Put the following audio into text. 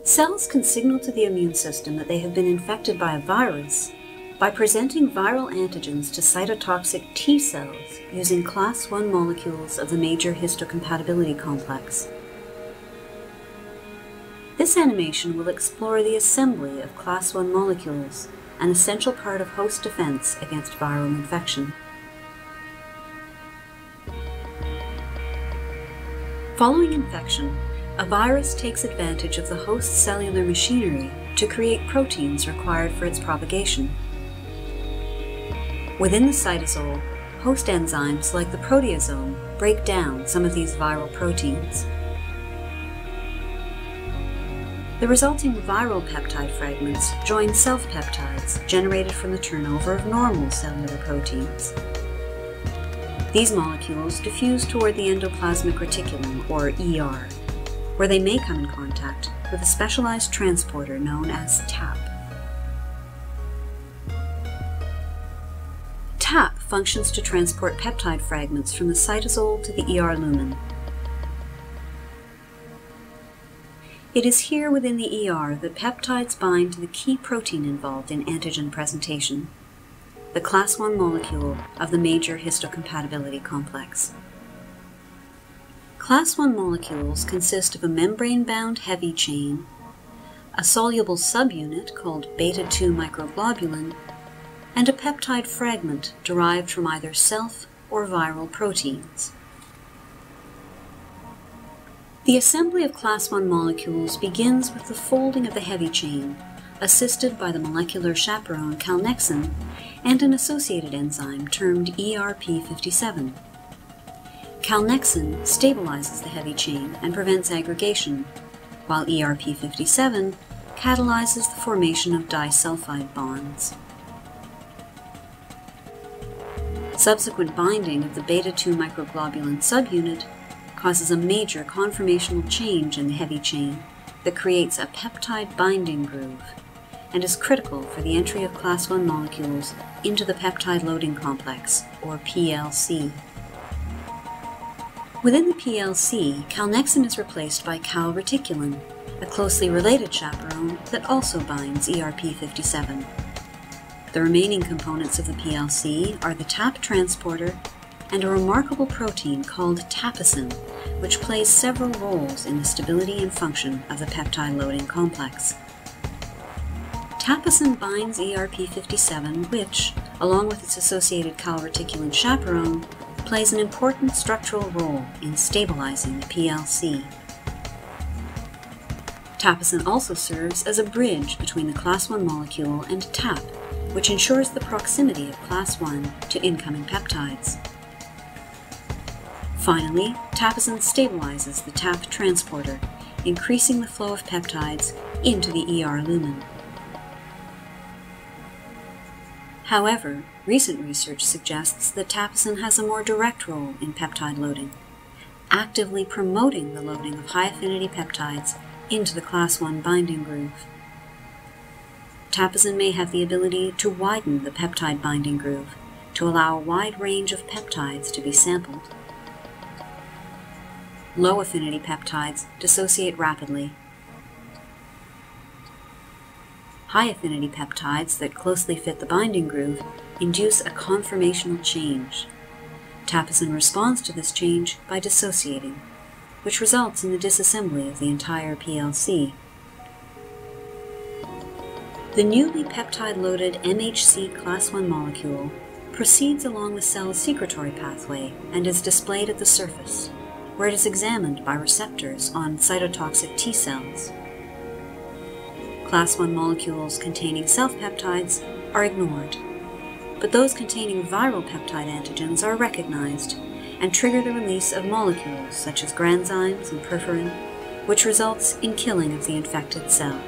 Cells can signal to the immune system that they have been infected by a virus by presenting viral antigens to cytotoxic T cells using class I molecules of the major histocompatibility complex. This animation will explore the assembly of class I molecules, an essential part of host defense against viral infection. Following infection, a virus takes advantage of the host's cellular machinery to create proteins required for its propagation. Within the cytosol, host enzymes like the proteasome break down some of these viral proteins. The resulting viral peptide fragments join self-peptides generated from the turnover of normal cellular proteins. These molecules diffuse toward the endoplasmic reticulum, or ER, where they may come in contact with a specialized transporter known as TAP. TAP functions to transport peptide fragments from the cytosol to the ER lumen. It is here within the ER that peptides bind to the key protein involved in antigen presentation, the class I molecule of the major histocompatibility complex. Class I molecules consist of a membrane-bound heavy chain, a soluble subunit called beta-2 microglobulin, and a peptide fragment derived from either self or viral proteins. The assembly of class I molecules begins with the folding of the heavy chain, assisted by the molecular chaperone calnexin and an associated enzyme termed ERP57. Calnexin stabilizes the heavy chain and prevents aggregation, while ERP57 catalyzes the formation of disulfide bonds. Subsequent binding of the beta-2 microglobulin subunit causes a major conformational change in the heavy chain that creates a peptide binding groove and is critical for the entry of class I molecules into the peptide loading complex, or PLC. Within the PLC, calnexin is replaced by calreticulin, a closely related chaperone that also binds ERP57. The remaining components of the PLC are the TAP transporter and a remarkable protein called tapesin, which plays several roles in the stability and function of the peptide loading complex. Tapesin binds ERP57, which, along with its associated calreticulin chaperone, plays an important structural role in stabilizing the PLC. Tapesin also serves as a bridge between the class I molecule and TAP, which ensures the proximity of class I to incoming peptides. Finally, tapesin stabilizes the TAP transporter, increasing the flow of peptides into the ER lumen. However, recent research suggests that tapesin has a more direct role in peptide loading, actively promoting the loading of high-affinity peptides into the class I binding groove. Tapesin may have the ability to widen the peptide binding groove to allow a wide range of peptides to be sampled. Low-affinity peptides dissociate rapidly. High-affinity peptides that closely fit the binding groove induce a conformational change. Tapesin responds to this change by dissociating, which results in the disassembly of the entire PLC. The newly peptide-loaded MHC class I molecule proceeds along the cell's secretory pathway and is displayed at the surface, where it is examined by receptors on cytotoxic T cells. Class I molecules containing self-peptides are ignored, but those containing viral peptide antigens are recognized and trigger the release of molecules such as granzymes and perforin, which results in killing of the infected cell.